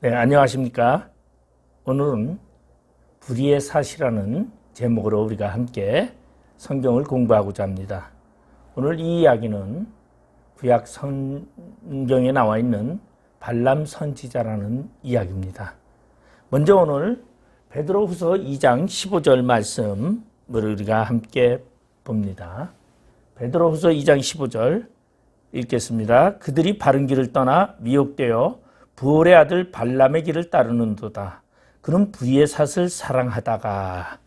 네, 안녕하십니까. 오늘은 불의의 사시라는 제목으로 우리가 함께 성경을 공부하고자 합니다. 오늘 이 이야기는 구약 성경에 나와 있는 발람 선지자라는 이야기입니다. 먼저 오늘 베드로후서 2장 15절 말씀을 우리가 함께 봅니다. 베드로후서 2장 15절 읽겠습니다. 그들이 바른 길을 떠나 미혹되어 부올의 아들 발람의 길을 따르는도다. 그는 불의의 삿을 사랑하다가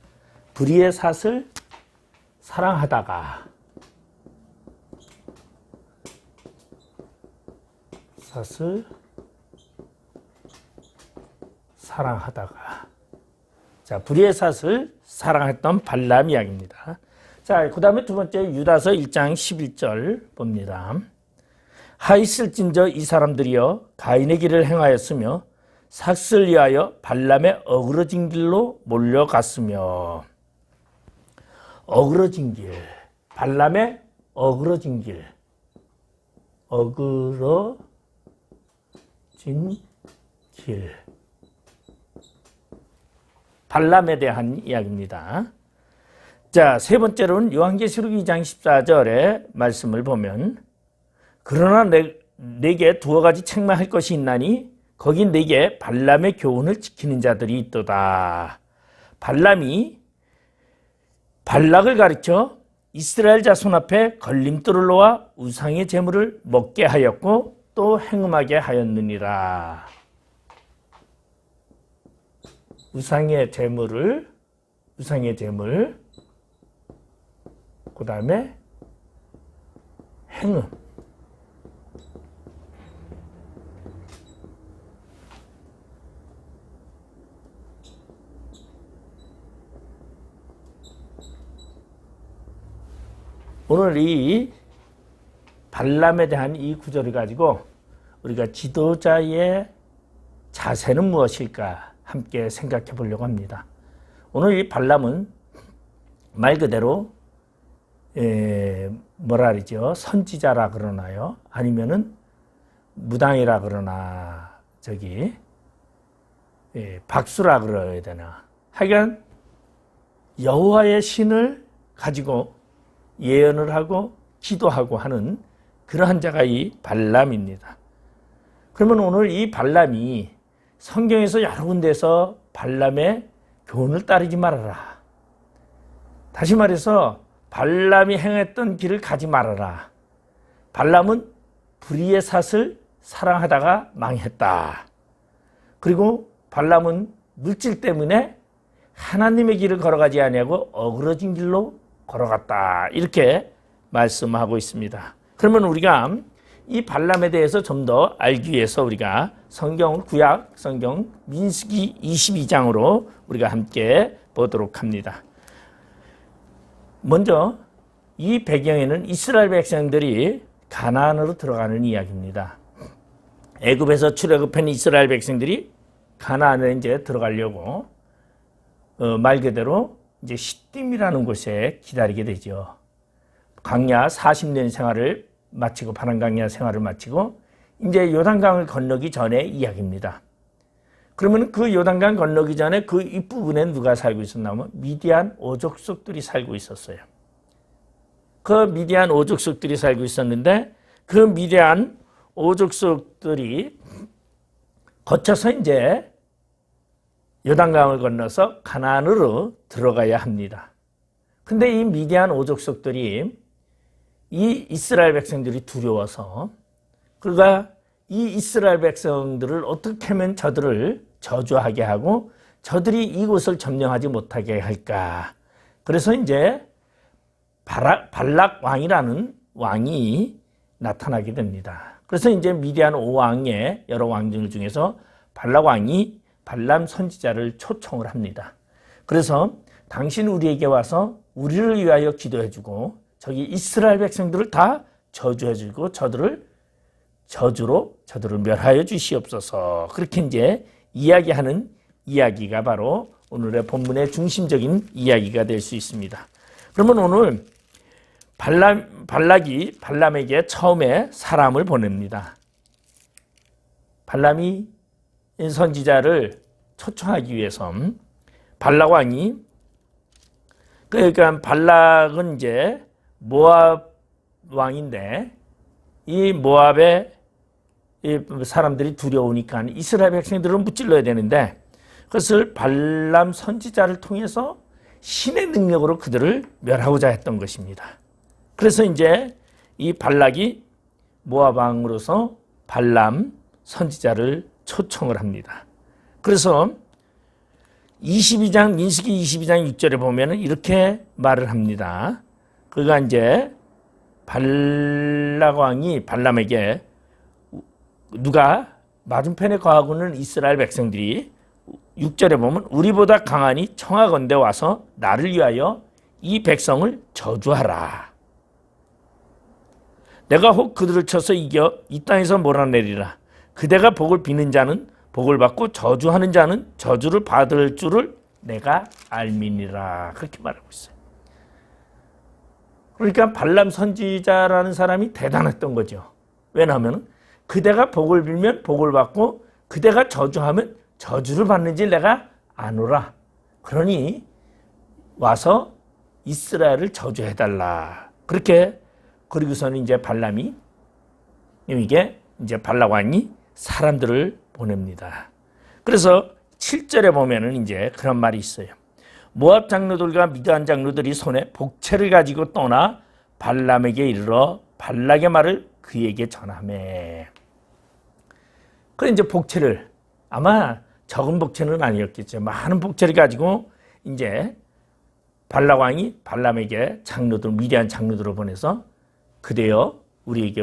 자, 불의의 삿을 사랑했던 발람 이야기입니다. 자, 그 다음에 두 번째 유다서 1장 11절 봅니다. 하있을진저 이 사람들이여 가인의 길을 행하였으며 삭을 위하여 발람의 어그러진 길로 몰려갔으며. 어그러진 길, 발람의 어그러진 길, 발람에 대한 이야기입니다. 자, 세 번째로는 요한계시록 2장 14절의 말씀을 보면 그러나 내게 두어 가지 책망할 것이 있나니 거기 내게 발람의 교훈을 지키는 자들이 있도다. 발람이 발락을 가르쳐 이스라엘 자손 앞에 걸림돌을 놓아 우상의 제물을 먹게 하였고 또 행음하게 하였느니라. 우상의 제물, 그 다음에 행음. 오늘 이 발람에 대한 이 구절을 가지고 우리가 지도자의 자세는 무엇일까 함께 생각해 보려고 합니다. 오늘 이 발람은 말 그대로 뭐라 그러죠? 선지자라 그러나요? 아니면은 무당이라 그러나 박수라 그래야 되나? 하여간 여호와의 신을 가지고 예언을 하고 기도하고 하는 그러한 자가 이 발람입니다. 그러면 오늘 이 발람이 성경에서 여러 군데서 발람의 교훈을 따르지 말아라. 다시 말해서 발람이 행했던 길을 가지 말아라. 발람은 불의의 삿을 사랑하다가 망했다. 그리고 발람은 물질 때문에 하나님의 길을 걸어가지 아니하고 어그러진 길로 걸어갔다. 이렇게 말씀하고 있습니다. 그러면 우리가 이 발람에 대해서 좀 더 알기 위해서 우리가 구약 성경 민수기 22장으로 우리가 함께 보도록 합니다. 먼저 이 배경에는 이스라엘 백성들이 가나안으로 들어가는 이야기입니다. 애굽에서 출애굽한 이스라엘 백성들이 가나안에 이제 들어가려고 말 그대로 이제 시딤이라는 곳에 기다리게 되죠. 광야 40년 생활을 마치고 파란 광야 생활을 마치고 이제 요단강을 건너기 전의 이야기입니다. 그러면 그 요단강 건너기 전에 그 윗부분에 누가 살고 있었냐면 미디안 오족속들이 살고 있었어요. 그 미디안 오족속들이 살고 있었는데 그 미디안 오족속들이 거쳐서 이제 요단강을 건너서 가나안으로 들어가야 합니다. 근데 이 미디안 오족속들이 이 이스라엘 백성들이 두려워서 그가 이 이스라엘 백성들을 어떻게 하면 저들을 저주하게 하고 저들이 이곳을 점령하지 못하게 할까. 그래서 이제 발락 왕이라는 왕이 나타나게 됩니다. 그래서 이제 미디안 5왕의 여러 왕들 중에서 발락 왕이 발람 선지자를 초청을 합니다. 그래서 당신 우리에게 와서 우리를 위하여 기도해주고 저기 이스라엘 백성들을 다 저주해주고 저들을 멸하여 주시옵소서. 그렇게 이제 이야기하는 이야기가 바로 오늘의 본문의 중심적인 이야기가 될 수 있습니다. 그러면 오늘 발락이 발람에게 처음에 사람을 보냅니다. 발람이 선지자를 초청하기 위해서 발락 왕이, 그러니까 발락은 이제 모압 왕인데 이 모압의 이 사람들이 두려우니까 이스라엘 백성들은 무찔러야 되는데 그것을 발람 선지자를 통해서 신의 능력으로 그들을 멸하고자 했던 것입니다. 그래서 이제 이 발락이 모압 왕으로서 발람 선지자를 초청을 합니다. 그래서 22장 민수기 22장 6절에 보면은 이렇게 말을 합니다. 그가 이제 발락 왕이 발람에게 누가 맞은편에 거하고는 이스라엘 백성들이 6절에 보면 우리보다 강하니 청하건대 와서 나를 위하여 이 백성을 저주하라. 내가 혹 그들을 쳐서 이겨 이 땅에서 몰아내리라. 그대가 복을 비는 자는 복을 받고 저주하는 자는 저주를 받을 줄을 내가 알미니라. 그렇게 말하고 있어요. 그러니까 발람 선지자라는 사람이 대단했던 거죠. 왜냐하면 그대가 복을 빌면 복을 받고 그대가 저주하면 저주를 받는지 내가 아노라. 그러니 와서 이스라엘을 저주해달라. 그렇게, 그리고서는 이제 발람이, 이게 이제 발락 왕이 사람들을 보냅니다. 그래서 7절에 보면은 이제 그런 말이 있어요. 모압 장로들과 미디안 장로들이 손에 복채를 가지고 떠나 발람에게 이르러 발락의 말을 그에게 전하매. 그래 이제 복채를, 아마 적은 복채는 아니었겠죠. 많은 복채를 가지고 이제 발락 왕이 발람에게 장로들, 미디안 장로들을 보내서 그대여 우리에게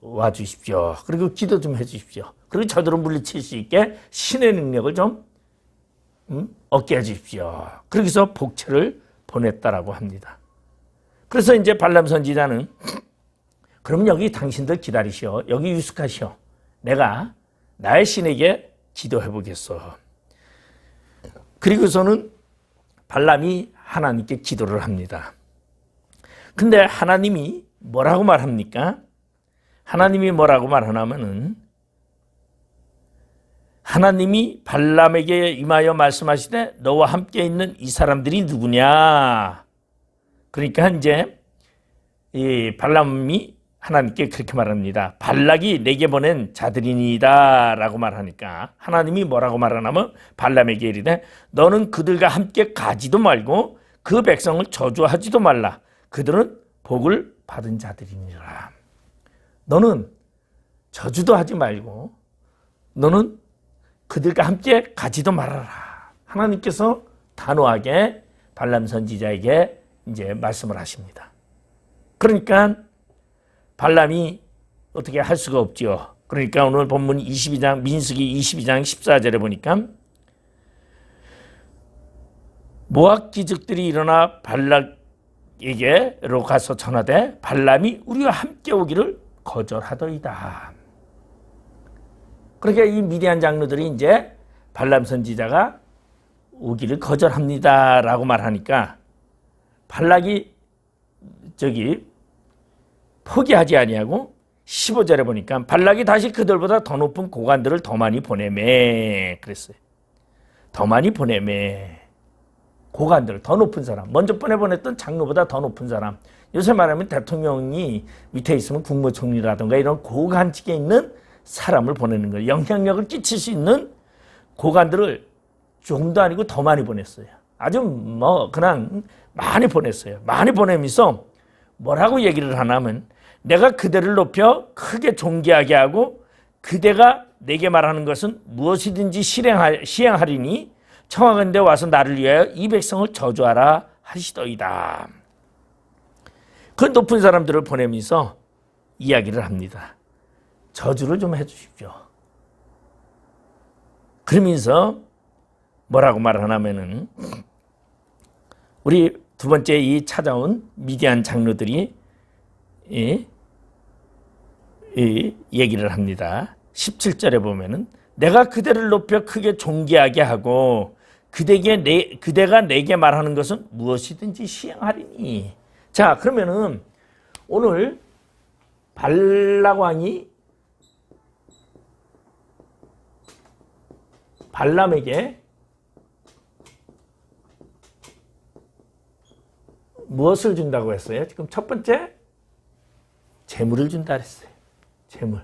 와 주십시오. 그리고 기도 좀 해 주십시오. 그리고 저들을 물리칠 수 있게 신의 능력을 좀 얻게 해 주십시오. 그래서 복채를 보냈다라고 합니다. 그래서 이제 발람 선지자는 그럼 여기 당신들 기다리시오. 여기 유숙하시오. 내가 나의 신에게 기도해 보겠소. 그리고서는 발람이 하나님께 기도를 합니다. 근데 하나님이 뭐라고 말합니까? 하나님이 뭐라고 말하냐면은 하나님이 발람에게 임하여 말씀하시되 너와 함께 있는 이 사람들이 누구냐? 그러니까 이제 이 발람이 하나님께 그렇게 말합니다. 발락이 내게 보낸 자들이니이다 라고 말하니까 하나님이 뭐라고 말하냐면 발람에게 이르되 너는 그들과 함께 가지도 말고 그 백성을 저주하지도 말라. 그들은 복을 받은 자들이니라. 너는 저주도 하지 말고 너는 그들과 함께 가지도 말아라. 하나님께서 단호하게 발람 선지자에게 이제 말씀을 하십니다. 그러니까 발람이 어떻게 할 수가 없죠. 그러니까 오늘 본문 22장 민수기 22장 14절에 보니까 모압 귀족들이 일어나 발락에게로 가서 전하되 발람이 우리와 함께 오기를 거절하더이다. 그러니까 이 미디안 장로들이 이제 발람 선지자가 오기를 거절합니다라고 말하니까 발락이 포기하지 아니하고 15절에 보니까 발락이 다시 그들보다 더 높은 고관들을 더 많이 보내매 그랬어요. 더 많이 보내매. 고관들, 더 높은 사람. 먼저 보냈던 장로보다 더 높은 사람. 요새 말하면 대통령이 밑에 있으면 국무총리라든가 이런 고관직에 있는 사람을 보내는 거예요. 영향력을 끼칠 수 있는 고관들을 조금도 아니고 더 많이 보냈어요. 아주 그냥 많이 보냈어요. 많이 보내면서 뭐라고 얘기를 하냐면 내가 그대를 높여 크게 존귀하게 하고 그대가 내게 말하는 것은 무엇이든지 시행하리니 청하건대 와서 나를 위하여 이 백성을 저주하라 하시더이다. 그 높은 사람들을 보내면서 이야기를 합니다. 저주를 좀 해주십시오. 그러면서 뭐라고 말하냐면은 우리 두 번째 이 찾아온 미디안 장로들이 이 얘기를 합니다. 17절에 보면은 내가 그대를 높여 크게 존귀하게 하고 그대가 내게 말하는 것은 무엇이든지 시행하리니. 자, 그러면은 오늘 발락 왕이 발람에게 무엇을 준다고 했어요? 지금 첫 번째, 재물을 준다 그랬어요. 재물.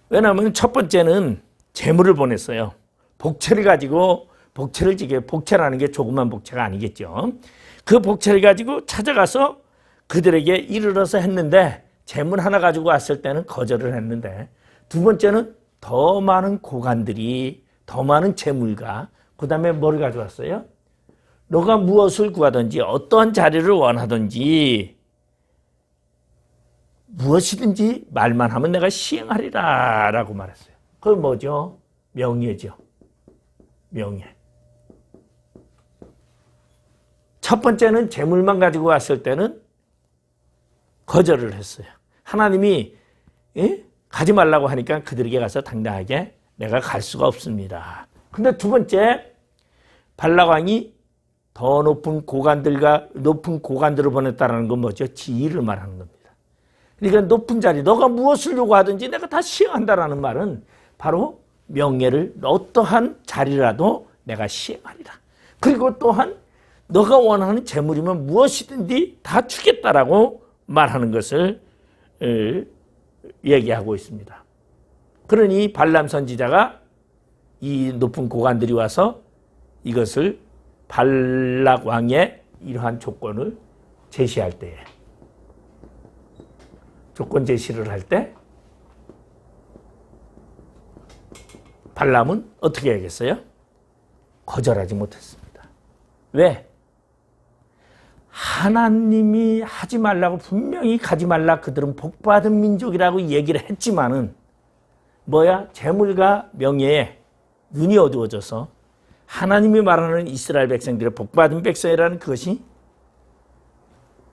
왜냐하면 첫 번째는 재물을 보냈어요. 복채를 가지고, 복채라는 게 조그만 복채가 아니겠죠. 그 복채를 가지고 찾아가서 그들에게 이르러서 했는데, 재물 하나 가지고 왔을 때는 거절을 했는데, 두 번째는 더 많은 고관들이, 더 많은 재물과, 그 다음에 뭘 가져왔어요? 너가 무엇을 구하든지, 어떠한 자리를 원하든지, 무엇이든지 말만 하면 내가 시행하리라 라고 말했어요. 그건 뭐죠? 명예죠. 명예. 첫 번째는 재물만 가지고 왔을 때는 거절을 했어요. 하나님이 가지 말라고 하니까 그들에게 가서 당당하게 내가 갈 수가 없습니다. 근데 두 번째, 발락왕이 더 높은 고관들을 보냈다는 건 뭐죠? 지위를 말하는 겁니다. 그러니까 높은 자리, 너가 무엇을 요구하든지 내가 다 시행한다라는 말은 바로 명예를, 어떠한 자리라도 내가 시행하리라. 그리고 또한 너가 원하는 재물이면 무엇이든지 다 주겠다라고 말하는 것을 얘기하고 있습니다. 그러니 발람 선지자가 이 높은 고관들이 와서 이것을 발락 왕의 이러한 조건을 제시할 때에, 조건 제시를 할 때 발람은 어떻게 해야겠어요? 거절하지 못했습니다. 왜? 하나님이 하지 말라고 분명히 가지 말라, 그들은 복받은 민족이라고 얘기를 했지만은 뭐야? 재물과 명예에 눈이 어두워져서 하나님이 말하는 이스라엘 백성들의 복받은 백성이라는 그것이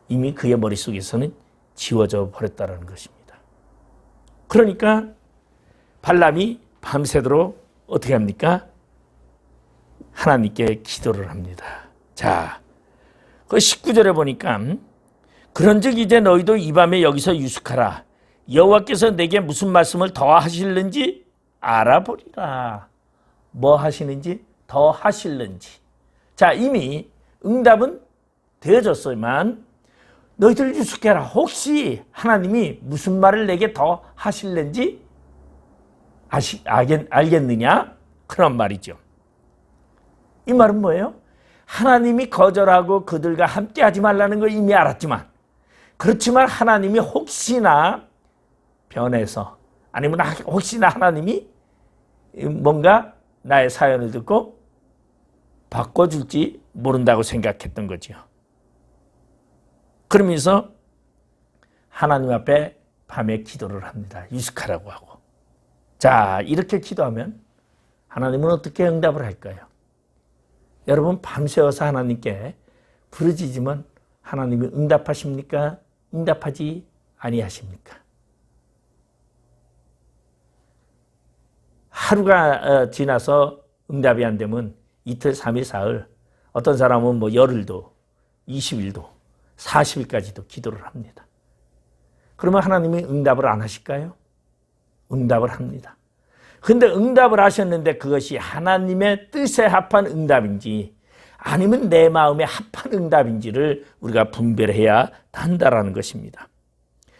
이미 그의 머릿속에서는 지워져 버렸다는 것입니다. 그러니까 발람이 밤새도록 어떻게 합니까? 하나님께 기도를 합니다. 자, 그 19절에 보니까 그런즉 이제 너희도 이 밤에 여기서 유숙하라. 여호와께서 내게 무슨 말씀을 더 하실는지 알아보리라. 뭐 하시는지, 더 하실는지. 자, 이미 응답은 되어졌지만 너희들 유숙해라. 혹시 하나님이 무슨 말을 내게 더 하실는지 알겠느냐? 그런 말이죠. 이 말은 뭐예요? 하나님이 거절하고 그들과 함께 하지 말라는 걸 이미 알았지만, 그렇지만 하나님이 혹시나 변해서, 아니면 혹시나 하나님이 뭔가 나의 사연을 듣고 바꿔줄지 모른다고 생각했던 거죠. 그러면서 하나님 앞에 밤에 기도를 합니다. 유숙하라고 하고. 자, 이렇게 기도하면 하나님은 어떻게 응답을 할까요? 여러분, 밤새워서 하나님께 부르짖으면 하나님이 응답하십니까? 응답하지 아니하십니까? 하루가 지나서 응답이 안 되면 이틀, 3일, 사흘, 어떤 사람은 뭐 열흘도, 20일도, 40일까지도 기도를 합니다. 그러면 하나님이 응답을 안 하실까요? 응답을 합니다. 근데 응답을 하셨는데 그것이 하나님의 뜻에 합한 응답인지 아니면 내 마음에 합한 응답인지를 우리가 분별해야 한다라는 것입니다.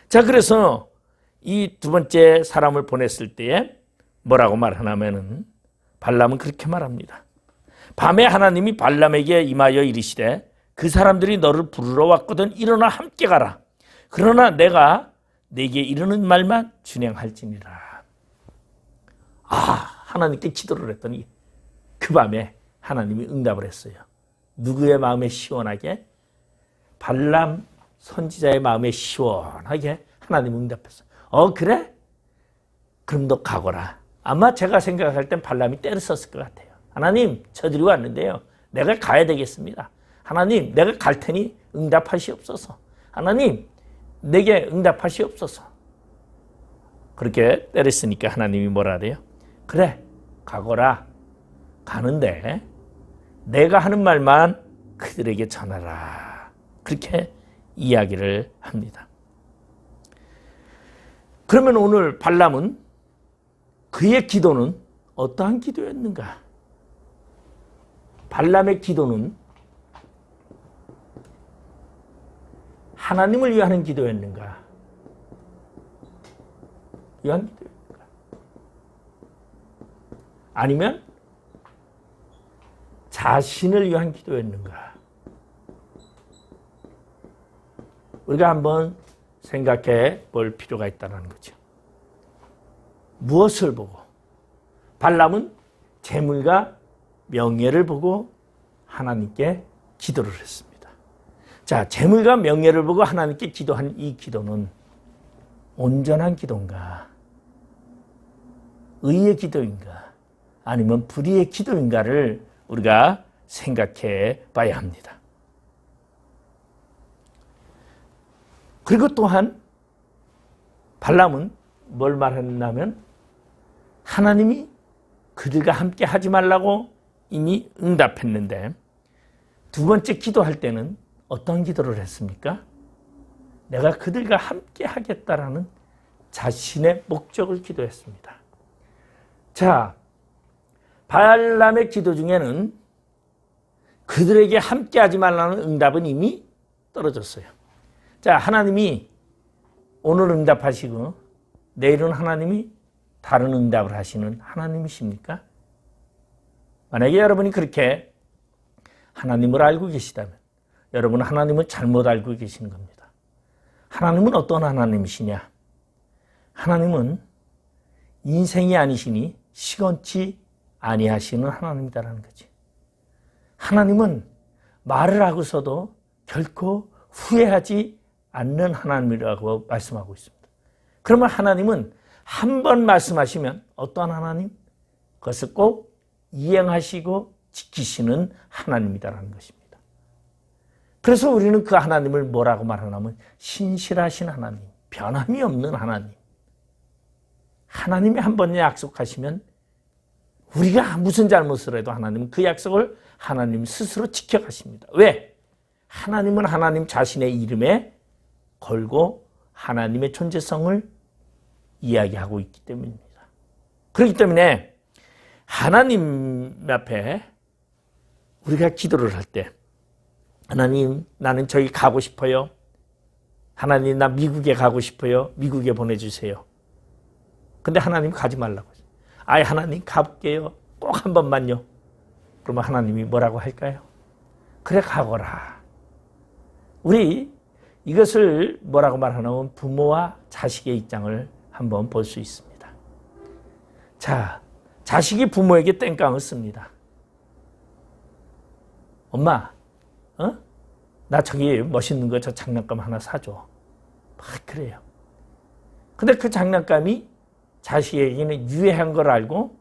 자, 그래서 이 두 번째 사람을 보냈을 때에 뭐라고 말하냐면은 발람은 그렇게 말합니다. 밤에 하나님이 발람에게 임하여 이르시되 그 사람들이 너를 부르러 왔거든 일어나 함께 가라. 그러나 내가 네게 이르는 말만 준행할지니라. 하나님께 기도를 했더니 그 밤에 하나님이 응답을 했어요. 누구의 마음에 시원하게? 발람 선지자의 마음에 시원하게 하나님 응답했어요. 그래? 그럼 너 가거라. 아마 제가 생각할 땐 발람이 때를 썼을 것 같아요. 하나님, 저들이 왔는데요. 내가 가야 되겠습니다. 하나님, 내가 갈 테니 응답하시옵소서. 하나님, 내게 응답하시옵소서. 그렇게 때렸으니까 하나님이 뭐라 그래요? 그래, 가거라. 가는데 내가 하는 말만 그들에게 전하라. 그렇게 이야기를 합니다. 그러면 오늘 발람은 그의 기도는 어떠한 기도였는가? 발람의 기도는 하나님을 위하는 기도였는가? 위한 기도였는가? 아니면 자신을 위한 기도였는가? 우리가 한번 생각해 볼 필요가 있다는 거죠. 무엇을 보고? 발람은 재물과 명예를 보고 하나님께 기도를 했습니다. 자, 재물과 명예를 보고 하나님께 기도한 이 기도는 온전한 기도인가? 의의 기도인가? 아니면 불의의 기도인가를 우리가 생각해 봐야 합니다. 그리고 또한 발람은 뭘 말했냐면 하나님이 그들과 함께 하지 말라고 이미 응답했는데 두 번째 기도할 때는 어떤 기도를 했습니까? 내가 그들과 함께 하겠다라는 자신의 목적을 기도했습니다. 자, 발람의 기도 중에는 그들에게 함께 하지 말라는 응답은 이미 떨어졌어요. 자, 하나님이 오늘 응답하시고 내일은 하나님이 다른 응답을 하시는 하나님이십니까? 만약에 여러분이 그렇게 하나님을 알고 계시다면 여러분은 하나님을 잘못 알고 계시는 겁니다. 하나님은 어떤 하나님이시냐? 하나님은 인생이 아니시니 시건치 아니하시는 하나님이다라는 거지. 하나님은 말을 하고서도 결코 후회하지 않는 하나님이라고 말씀하고 있습니다. 그러면 하나님은 한 번 말씀하시면 어떠한 하나님? 그것을 꼭 이행하시고 지키시는 하나님이다라는 것입니다. 그래서 우리는 그 하나님을 뭐라고 말하냐면 신실하신 하나님, 변함이 없는 하나님. 하나님이 한 번 약속하시면 우리가 무슨 잘못을 해도 하나님은 그 약속을 하나님 스스로 지켜가십니다. 왜? 하나님은 하나님 자신의 이름에 걸고 하나님의 존재성을 이야기하고 있기 때문입니다. 그렇기 때문에 하나님 앞에 우리가 기도를 할 때 하나님 나는 저기 가고 싶어요. 하나님 나 미국에 가고 싶어요. 미국에 보내주세요. 근데 하나님 가지 말라고 하죠. 아예 하나님 가볼게요. 꼭 한 번만요. 그러면 하나님이 뭐라고 할까요? 그래 가거라. 우리 이것을 뭐라고 말하냐면 부모와 자식의 입장을 한번 볼 수 있습니다. 자, 자식이 부모에게 땡깡을 씁니다. 엄마, 나 저기 멋있는 거 저 장난감 하나 사줘. 막 그래요. 근데 그 장난감이 자식에게는 유해한 걸 알고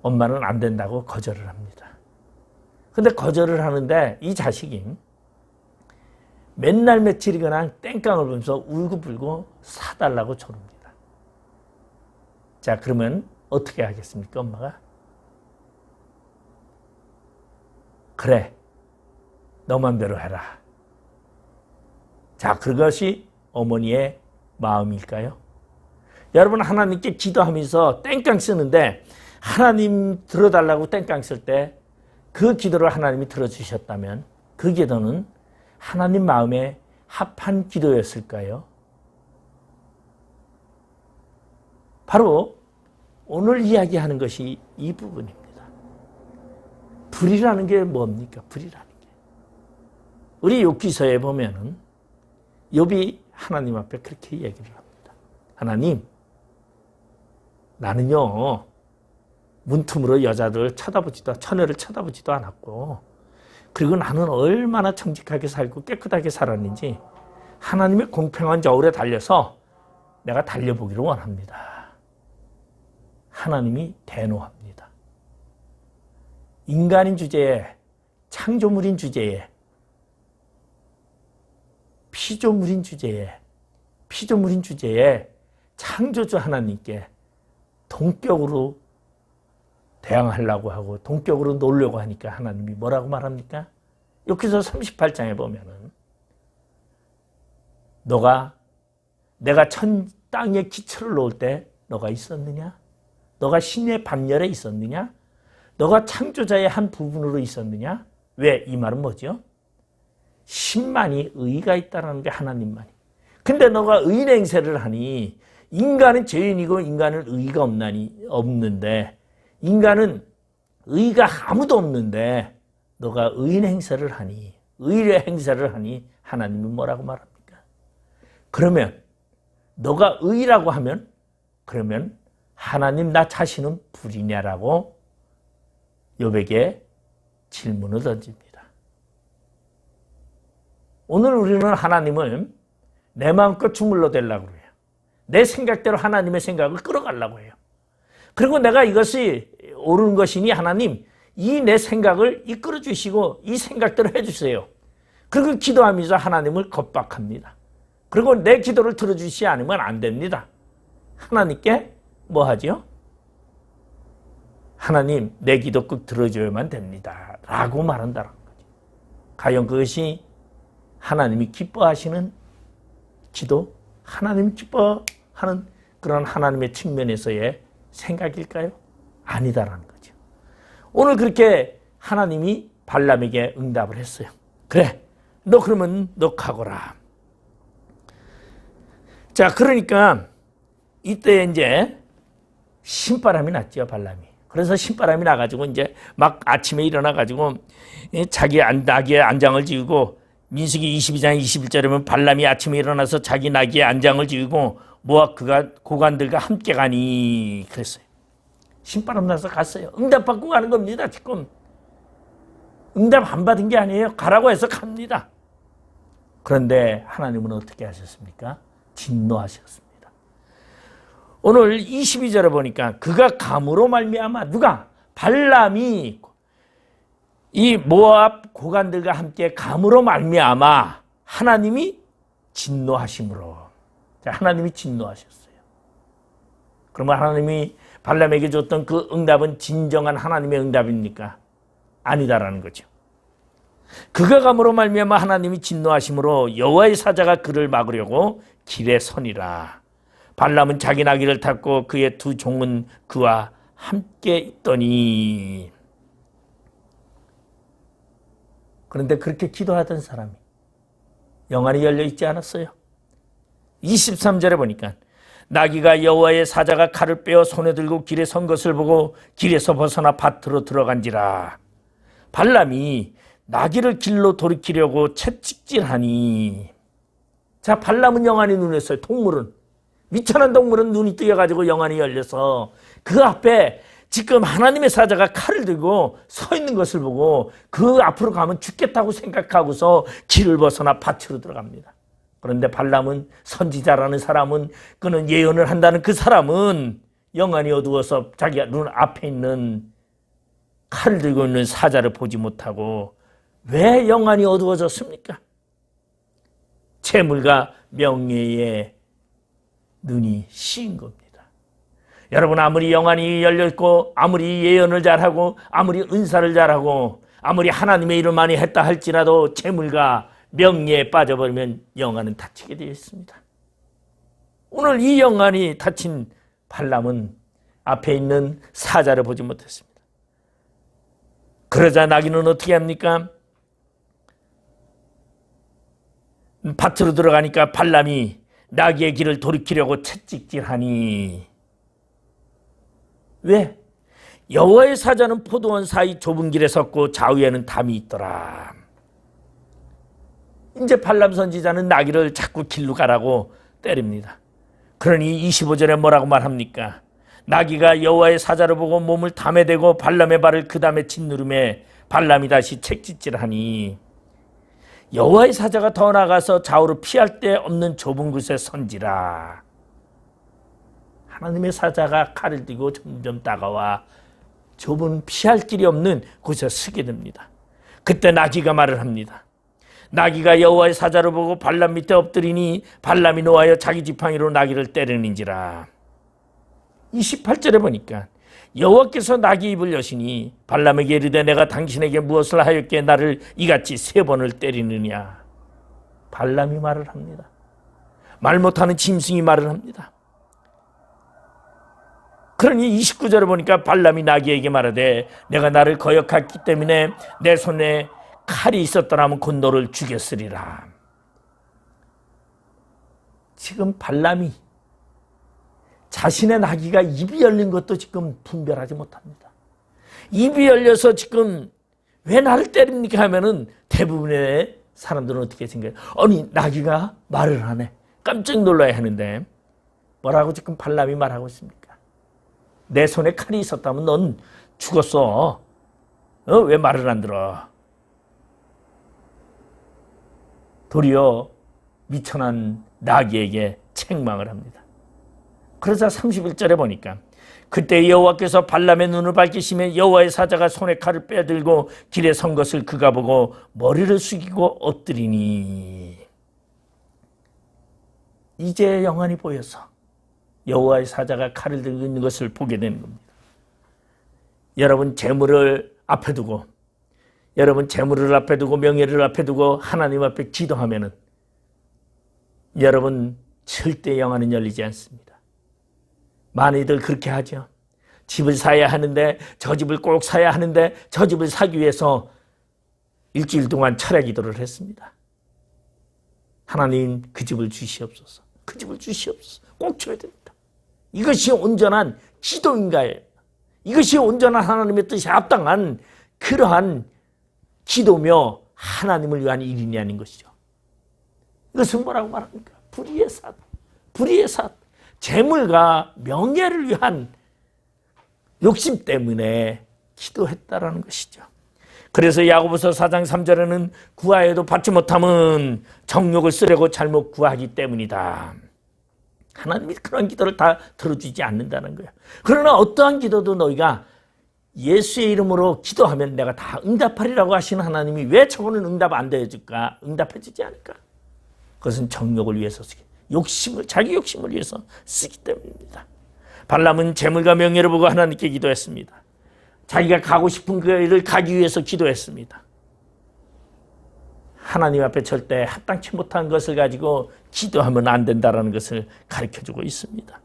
엄마는 안 된다고 거절을 합니다. 근데 거절을 하는데 이 자식이 맨날 며칠이거나 땡깡을 보면서 울고불고 사달라고 조릅니다. 자, 그러면 어떻게 하겠습니까, 엄마가? 그래, 너 맘대로 해라. 자, 그것이 어머니의 마음일까요? 여러분 하나님께 기도하면서 땡깡 쓰는데 하나님 들어달라고 땡깡 쓸 때 그 기도를 하나님이 들어주셨다면 그 기도는 하나님 마음에 합한 기도였을까요? 바로 오늘 이야기하는 것이 이 부분입니다. 불이라는 게 뭡니까? 불이라는 게. 우리 욥기서에 보면은 욥이 하나님 앞에 그렇게 얘기를 합니다. 하나님, 나는요 문틈으로 여자들 쳐다보지도 처녀를 쳐다보지도 않았고 그리고 나는 얼마나 정직하게 살고 깨끗하게 살았는지 하나님의 공평한 저울에 달려서 내가 달려보기를 원합니다. 하나님이 대노합니다. 인간인 주제에 창조물인 주제에 피조물인 주제에 창조주 하나님께 동격으로 대항하려고 하고 동격으로 놓으려고 하니까 하나님이 뭐라고 말합니까? 여기서 38장에 보면은 내가 땅에 기초를 놓을 때 너가 있었느냐? 너가 신의 반열에 있었느냐? 너가 창조자의 한 부분으로 있었느냐? 왜? 이 말은 뭐죠? 신만이 의가 있다는 게 하나님만이. 근데 너가 의인 행세를 하니 인간은 죄인이고 인간은 의가 없는데 인간은 의가 아무도 없는데 너가 의인 행세를 하니 의의 행세를 하니 하나님은 뭐라고 말합니까? 그러면 너가 의라고 하면 그러면 하나님 나 자신은 불이냐라고 욥에게 질문을 던집니다. 오늘 우리는 하나님을 내 마음껏 주물러 대려고 해요. 내 생각대로 하나님의 생각을 끌어가려고 해요. 그리고 내가 이것이 옳은 것이니 하나님 이 내 생각을 이끌어 주시고 이 생각대로 해주세요. 그리고 기도하면서 하나님을 겁박합니다. 그리고 내 기도를 들어주시지 않으면 안 됩니다. 하나님께 뭐 하죠? 하나님 내 기도 꼭 들어줘야만 됩니다. 라고 말한다는 거죠. 과연 그것이 하나님이 기뻐하시는 기도? 하나님이 기뻐하는 그런 하나님의 측면에서의 생각일까요? 아니다라는 거죠. 오늘 그렇게 하나님이 발람에게 응답을 했어요. 그래, 너 그러면 너 가거라. 자, 그러니까 이때 이제 신바람이 났죠, 발람이. 그래서 신바람이 나가지고 이제 막 아침에 일어나가지고 자기 나귀에 안장을 지우고 민수기 22장 21절에 보면 발람이 아침에 일어나서 자기 나귀에 안장을 지우고 모압 그가 고관들과 함께 가니 그랬어요. 신바람 나서 갔어요. 응답 받고 가는 겁니다. 지금 응답 안 받은 게 아니에요. 가라고 해서 갑니다. 그런데 하나님은 어떻게 하셨습니까? 진노하셨습니다. 오늘 22절에 보니까 그가 감으로 말미암아 누가? 발람이 이 모압 고관들과 함께 감으로 말미암아 하나님이 진노하심으로. 자, 하나님이 진노하셨어요. 그러면 하나님이 발람에게 줬던 그 응답은 진정한 하나님의 응답입니까? 아니다라는 거죠. 그가 감으로 말미암아 하나님이 진노하심으로 여호와의 사자가 그를 막으려고 길에 서니라. 발람은 자기 나귀를 탔고 그의 두 종은 그와 함께 있더니. 그런데 그렇게 기도하던 사람이 영안이 열려 있지 않았어요. 23절에 보니까 나귀가 여호와의 사자가 칼을 빼어 손에 들고 길에 선 것을 보고 길에서 벗어나 밭으로 들어간지라. 발람이 나귀를 길로 돌이키려고 채찍질하니. 자, 발람은 영안이 눈했어요. 동물은 미천한 동물은 눈이 뜨여가지고 영안이 열려서 그 앞에 지금 하나님의 사자가 칼을 들고 서 있는 것을 보고 그 앞으로 가면 죽겠다고 생각하고서 길을 벗어나 밭으로 들어갑니다. 그런데 발람은 선지자라는 사람은 그는 예언을 한다는 그 사람은 영안이 어두워서 자기 눈 앞에 있는 칼을 들고 있는 사자를 보지 못하고 왜 영안이 어두워졌습니까? 재물과 명예에 눈이 씌인 겁니다. 여러분, 아무리 영안이 열렸고 아무리 예언을 잘하고 아무리 은사를 잘하고 아무리 하나님의 일을 많이 했다 할지라도 재물과 명예에 빠져버리면 영안은 다치게 되어 있습니다. 오늘 이 영안이 다친 발람은 앞에 있는 사자를 보지 못했습니다. 그러자 나귀는 어떻게 합니까? 밭으로 들어가니까 발람이 나귀의 길을 돌이키려고 채찍질하니. 왜? 여호와의 사자는 포도원 사이 좁은 길에 섰고 좌우에는 담이 있더라. 이제 발람 선지자는 나귀를 자꾸 길로 가라고 때립니다. 그러니 25절에 뭐라고 말합니까? 나귀가 여호와의 사자를 보고 몸을 담에 대고 발람의 발을 그 담에 짓누르매 발람이 다시 채찍질하니. 여호와의 사자가 더 나가서 좌우로 피할 데 없는 좁은 곳에 선지라. 하나님의 사자가 칼을 들고 점점 다가와 좁은 피할 길이 없는 곳에 서게 됩니다. 그때 나귀가 말을 합니다. 나귀가 여호와의 사자를 보고 발람 밑에 엎드리니 발람이 노하여 자기 지팡이로 나귀를 때리는지라. 28절에 보니까 여호와께서 나귀 입을 여시니 발람에게 이르되 내가 당신에게 무엇을 하였기에 나를 이같이 3번을 때리느냐. 발람이 말을 합니다. 말 못하는 짐승이 말을 합니다. 그러니 29절에 보니까 발람이 나귀에게 말하되 내가 나를 거역했기 때문에 내 손에 칼이 있었더라면 곧 너를 죽였으리라. 지금 발람이 자신의 나귀가 입이 열린 것도 지금 분별하지 못합니다. 입이 열려서 지금 왜 나를 때립니까 하면은 대부분의 사람들은 어떻게 생각해요? 아니 나귀가 말을 하네. 깜짝 놀라야 하는데 뭐라고 지금 발람이 말하고 있습니까? 내 손에 칼이 있었다면 넌 죽었어. 왜 말을 안 들어? 도리어 미천한 나귀에게 책망을 합니다. 그러자 31절에 보니까 그때 여호와께서 발람의 눈을 밝히시며 여호와의 사자가 손에 칼을 빼들고 길에 선 것을 그가 보고 머리를 숙이고 엎드리니 이제 영안이 보여서 여호와의 사자가 칼을 들고 있는 것을 보게 되는 겁니다. 여러분 재물을 앞에 두고 명예를 앞에 두고 하나님 앞에 기도하면은 여러분 절대 영안은 열리지 않습니다. 많이들 그렇게 하죠. 집을 사야 하는데 저 집을 꼭 사야 하는데 저 집을 사기 위해서 일주일 동안 철야 기도를 했습니다. 하나님 그 집을 주시옵소서. 그 집을 주시옵소서. 꼭 줘야 됩니다. 이것이 온전한 기도인가요? 이것이 온전한 하나님의 뜻이 합당한 그러한 기도며 하나님을 위한 일인이 아닌 것이죠. 이것은 뭐라고 말합니까? 불의의 삿. 불의의 삿. 재물과 명예를 위한 욕심 때문에 기도했다라는 것이죠. 그래서 야고보서 4장 3절에는 구하여도 받지 못함은 정욕을 쓰려고 잘못 구하기 때문이다. 하나님이 그런 기도를 다 들어주지 않는다는 거예요. 그러나 어떠한 기도도 너희가 예수의 이름으로 기도하면 내가 다 응답하리라고 하시는 하나님이 왜 저거는 응답 안 해줄까? 응답해 주지 않을까? 그것은 정욕을 위해서 쓰기, 자기 욕심을 위해서 쓰기 때문입니다. 발람은 재물과 명예를 보고 하나님께 기도했습니다. 자기가 가고 싶은 그 일을 가기 위해서 기도했습니다. 하나님 앞에 절대 합당치 못한 것을 가지고 기도하면 안 된다는 것을 가르쳐주고 있습니다.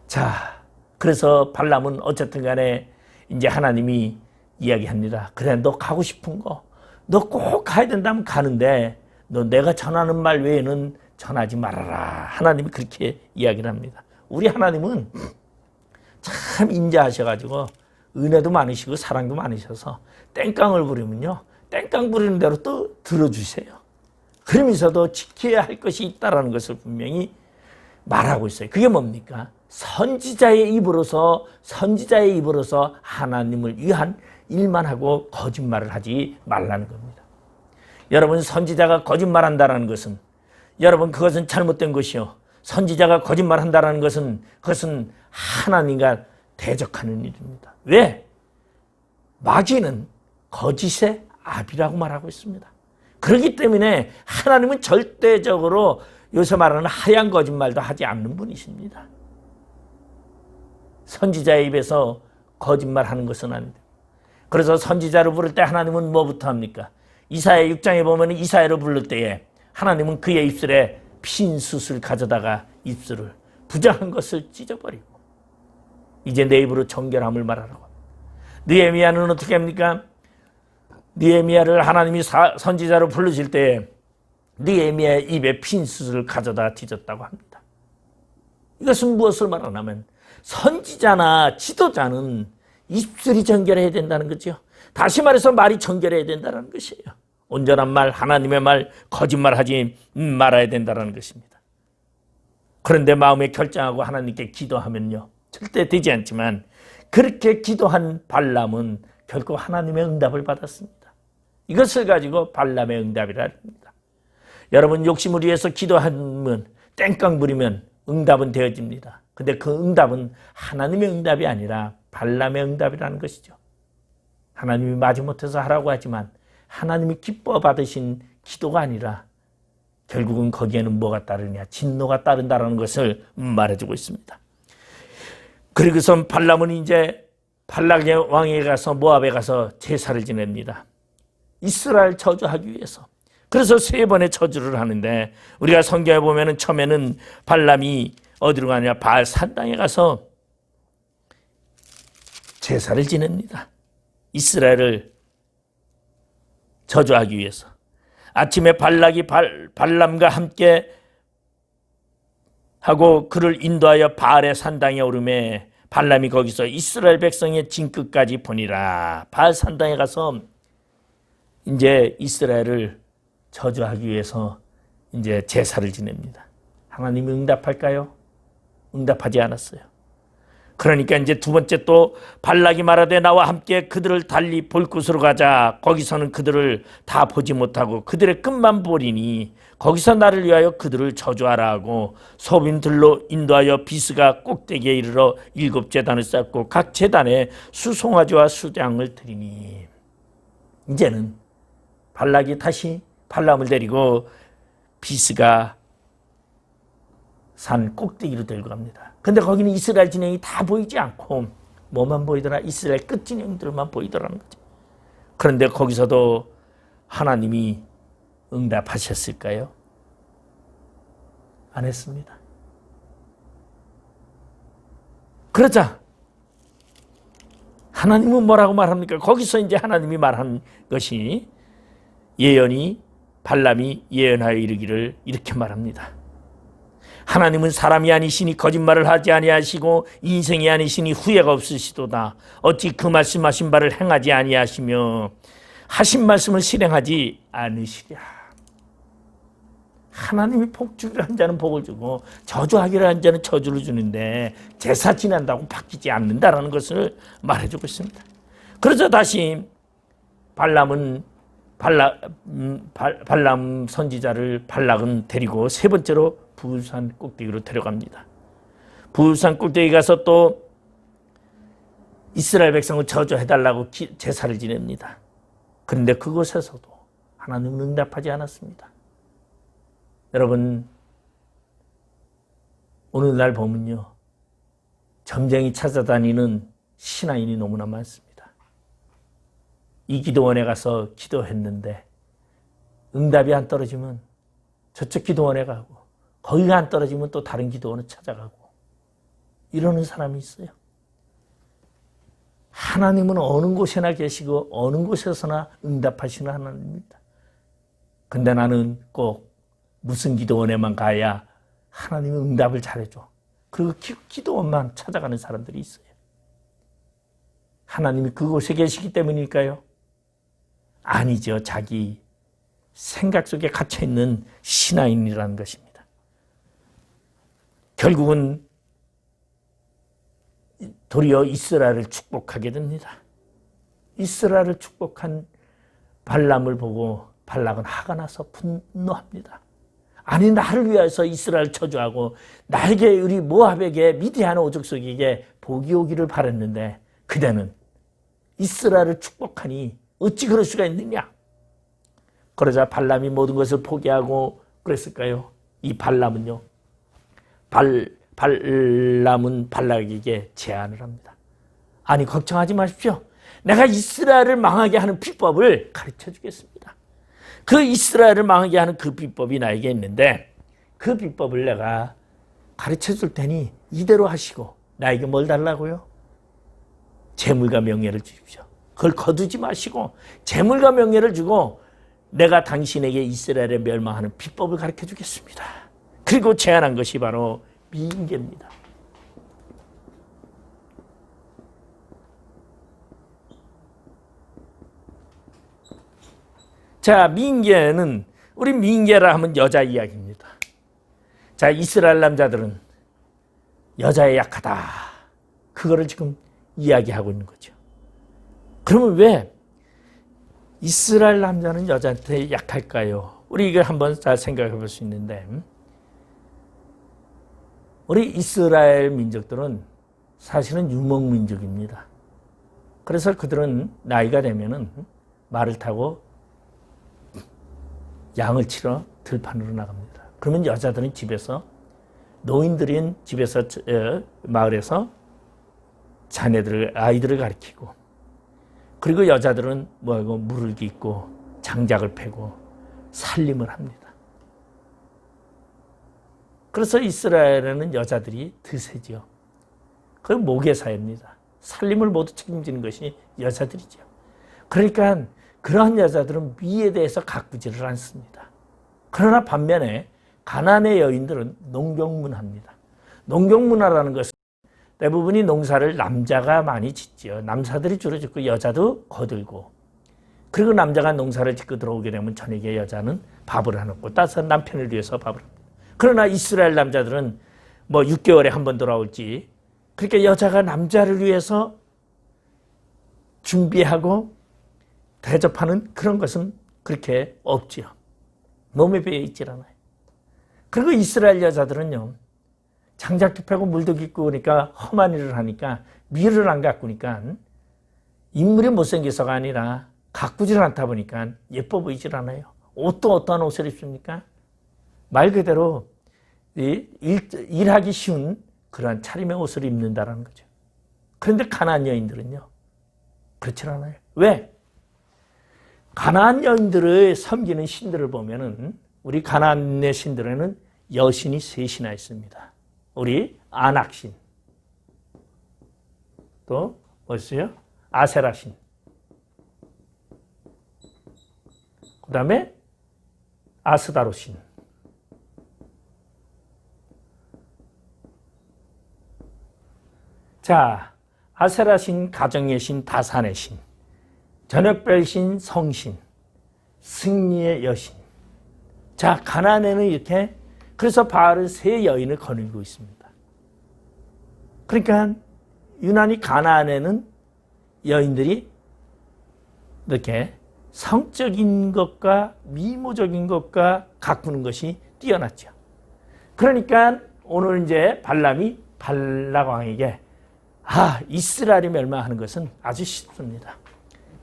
자, 그래서 발람은 어쨌든 간에 이제 하나님이 이야기합니다. 그래, 너 가고 싶은 거, 너 꼭 가야 된다면 가는데 너 내가 전하는 말 외에는 전하지 말아라. 하나님이 그렇게 이야기를 합니다. 우리 하나님은 참 인자하셔가지고 은혜도 많으시고 사랑도 많으셔서 땡깡을 부리면요, 땡깡 부리는 대로 또 들어주세요. 그러면서도 지켜야 할 것이 있다는 것을 분명히 말하고 있어요. 그게 뭡니까? 선지자의 입으로서 하나님을 위한 일만 하고 거짓말을 하지 말라는 겁니다. 여러분, 선지자가 거짓말한다는 것은 여러분 그것은 잘못된 것이요. 선지자가 거짓말한다는 것은 그것은 하나님과 대적하는 일입니다. 왜? 마귀는 거짓의 아비라고 말하고 있습니다. 그렇기 때문에 하나님은 절대적으로 요새 말하는 하얀 거짓말도 하지 않는 분이십니다. 선지자의 입에서 거짓말하는 것은 아닙니다. 그래서 선지자를 부를 때 하나님은 뭐부터 합니까? 이사야 6장에 보면 이사야를 부를 때에 하나님은 그의 입술에 핀 숯을 가져다가 입술을 부정한 것을 찢어버리고 이제 내 입으로 정결함을 말하라고. 느헤미야는 어떻게 합니까? 느헤미야를 하나님이 선지자로 부르실 때에 느헤미야의 입에 핀 숯을 가져다 뒤졌다고 합니다. 이것은 무엇을 말하냐면 선지자나 지도자는 입술이 정결해야 된다는 거죠. 다시 말해서 말이 정결해야 된다는 것이에요. 온전한 말, 하나님의 말, 거짓말하지 말아야 된다는 것입니다. 그런데 마음에 결정하고 하나님께 기도하면요, 절대 되지 않지만 그렇게 기도한 발람은 결코 하나님의 응답을 받았습니다. 이것을 가지고 발람의 응답이라 합니다. 여러분, 욕심을 위해서 기도하면 땡깡 부리면 응답은 되어집니다. 근데 그 응답은 하나님의 응답이 아니라 발람의 응답이라는 것이죠. 하나님이 마지못해서 하라고 하지만 하나님이 기뻐 받으신 기도가 아니라 결국은 거기에는 뭐가 따르냐? 진노가 따른다는 것을 말해주고 있습니다. 그리고선 발람은 이제 발락의 왕에 가서 모압에 가서 제사를 지냅니다. 이스라엘 저주하기 위해서. 그래서 3번의 저주를 하는데 우리가 성경에 보면은 처음에는 발람이 어디로 가냐? 바알 산당에 가서 제사를 지냅니다. 이스라엘을 저주하기 위해서. 아침에 발락이 발람과 함께 하고 그를 인도하여 바알의 산당에 오르매 발람이 거기서 이스라엘 백성의 징끝까지 보니라. 바알 산당에 가서 이제 이스라엘을 저주하기 위해서 이제 제사를 지냅니다. 하나님이 응답할까요? 응답하지 않았어요. 그러니까 이제 두 번째 또 발락이 말하되 나와 함께 그들을 달리 볼 곳으로 가자. 거기서는 그들을 다 보지 못하고 그들의 끝만 보리니 거기서 나를 위하여 그들을 저주하라 하고 소빈들로 인도하여 비스가 꼭대기에 이르러 7 제단을 쌓고 각 제단에 수송아지와 수장을 드리니. 이제는 발락이 다시 발람을 데리고 비스가 산 꼭대기로 데리고 갑니다. 근데 거기는 이스라엘 진영이 다 보이지 않고 뭐만 보이더라? 이스라엘 끝 진영들만 보이더라는 거죠. 그런데 거기서도 하나님이 응답하셨을까요? 안 했습니다. 그러자 하나님은 뭐라고 말합니까? 거기서 이제 하나님이 말한 것이 예언이 발람이 예언하여 이르기를 이렇게 말합니다. 하나님은 사람이 아니시니 거짓말을 하지 아니하시고 인생이 아니시니 후회가 없으시도다. 어찌 그 말씀하신 바를 행하지 아니하시며 하신 말씀을 실행하지 않으시랴. 하나님이 복 주기를 한 자는 복을 주고 저주하기를 한 자는 저주를 주는데 제사 지낸다고 바뀌지 않는다라는 것을 말해주고 있습니다. 그래서 다시 발람 선지자를 발락은 데리고 세 번째로 부산 꼭대기로 데려갑니다. 부산 꼭대기 가서 또 이스라엘 백성을 저주해달라고 제사를 지냅니다. 그런데 그곳에서도 하나님은 응답하지 않았습니다. 여러분, 오늘날 보면요, 점쟁이 찾아다니는 신앙인이 너무나 많습니다. 이 기도원에 가서 기도했는데 응답이 안 떨어지면 저쪽 기도원에 가고 거기가 안 떨어지면 또 다른 기도원을 찾아가고 이러는 사람이 있어요. 하나님은 어느 곳에나 계시고 어느 곳에서나 응답하시는 하나님입니다. 근데 나는 꼭 무슨 기도원에만 가야 하나님은 응답을 잘해줘. 그리고 기도원만 찾아가는 사람들이 있어요. 하나님이 그곳에 계시기 때문일까요? 아니죠. 자기 생각 속에 갇혀있는 신앙인이라는 것입니다. 결국은 도리어 이스라엘을 축복하게 됩니다. 이스라엘을 축복한 발람을 보고 발락은 화가 나서 분노합니다. 아니, 나를 위해서 이스라엘 저주하고 나에게 우리 모압에게 미디안 오족속에게 복이 오기를 바랐는데 그대는 이스라엘을 축복하니 어찌 그럴 수가 있느냐. 그러자 발람이 모든 것을 포기하고 그랬을까요? 이 발람은요, 발람은 발락에게 제안을 합니다. 아니, 걱정하지 마십시오. 내가 이스라엘을 망하게 하는 비법을 가르쳐 주겠습니다. 그 이스라엘을 망하게 하는 그 비법이 나에게 있는데 그 비법을 내가 가르쳐 줄 테니 이대로 하시고 나에게 뭘 달라고요? 재물과 명예를 주십시오. 그걸 거두지 마시고 재물과 명예를 주고 내가 당신에게 이스라엘을 멸망하는 비법을 가르쳐 주겠습니다. 그리고 제안한 것이 바로 미인계입니다. 자, 미인계는 우리 미인계라 하면 여자 이야기입니다. 자, 이스라엘 남자들은 여자에 약하다. 그거를 지금 이야기하고 있는 거죠. 그러면 왜 이스라엘 남자는 여자한테 약할까요? 우리 이걸 한번 잘 생각해 볼 수 있는데, 우리 이스라엘 민족들은 사실은 유목민족입니다. 그래서 그들은 나이가 되면은 말을 타고 양을 치러 들판으로 나갑니다. 그러면 여자들은 집에서, 노인들은 집에서, 마을에서 아이들을 가르치고, 그리고 여자들은 물을 깃고 장작을 패고 살림을 합니다. 그래서 이스라엘에는 여자들이 드세죠. 그건 모계사입니다. 살림을 모두 책임지는 것이 여자들이죠. 그러니까 그러한 여자들은 미에 대해서 가꾸지를 않습니다. 그러나 반면에 가나안의 여인들은 농경문화입니다. 농경문화라는 것은 대부분이 농사를 남자가 많이 짓지요. 남자들이 주로 짓고 여자도 거들고, 그리고 남자가 농사를 짓고 들어오게 되면 저녁에 여자는 밥을 안 먹고 따뜻한 남편을 위해서 밥을 합니다. 그러나 이스라엘 남자들은 뭐 6개월에 한 번 돌아올지, 그러니까 여자가 남자를 위해서 준비하고 대접하는 그런 것은 그렇게 없지요. 몸에 배어 있질 않아요. 그리고 이스라엘 여자들은요, 장작도 패고 물도 깃고 그러니까 험한 일을 하니까 미를 안 가꾸니까 인물이 못생겨서가 아니라 가꾸질 않다 보니까 예뻐 보이질 않아요. 옷도 어떠한 옷을 입습니까? 말 그대로 일하기 쉬운 그러한 차림의 옷을 입는다는 거죠. 그런데 가나안 여인들은요, 그렇지 않아요. 왜? 가나안 여인들을 섬기는 신들을 보면은 우리 가나안의 신들에는 여신이 셋이나 있습니다. 우리 아낙신, 또 뭐였어요? 아세라신, 그 다음에 아스다로신, 자, 아세라신, 가정의 신, 다산의 신, 저녁별 신, 성신, 승리의 여신. 자, 가나안에는 이렇게, 그래서 바알은 세 여인을 거느리고 있습니다. 그러니까 유난히 가나안에는 여인들이 이렇게 성적인 것과 미모적인 것과 가꾸는 것이 뛰어났죠. 그러니까 오늘 이제 발람이 발락 왕에게 이스라엘이 멸망하는 것은 아주 쉽습니다.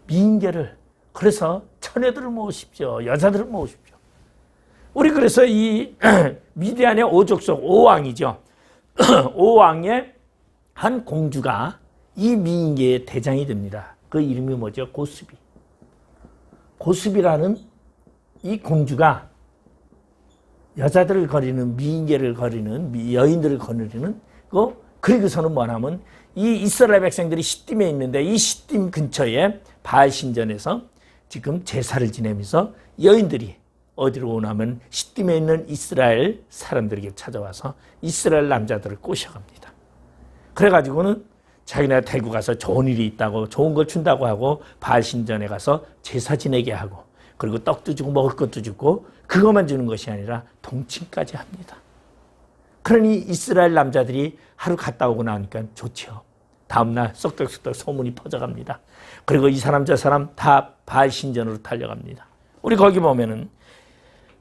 미인계를, 그래서 처녀들을 모으십시오. 여자들을 모으십시오. 우리 그래서 이 미디안의 오족속 오왕이죠. 오왕의 한 공주가 이 미인계의 대장이 됩니다. 그 이름이 뭐죠? 고스비. 고스비라는 이 공주가 여자들을 거리는, 미인계를 거리는, 여인들을 거느리는, 그리고서는 뭐냐면 이 이스라엘 백성들이 시딤에 있는데 이 시딤 근처에 바알 신전에서 지금 제사를 지내면서 여인들이 어디로 오냐면 시딤에 있는 이스라엘 사람들에게 찾아와서 이스라엘 남자들을 꼬셔갑니다. 그래가지고는 자기네가 대구 가서 좋은 일이 있다고, 좋은 걸 준다고 하고 바알 신전에 가서 제사 지내게 하고, 그리고 떡도 주고 먹을 것도 주고, 그것만 주는 것이 아니라 동침까지 합니다. 그러니 이스라엘 남자들이 하루 갔다 오고 나니까 좋죠. 다음날 쏙떡쏙떡 소문이 퍼져갑니다. 그리고 이 사람 저 사람 다 바알 신전으로 달려갑니다. 우리 거기 보면은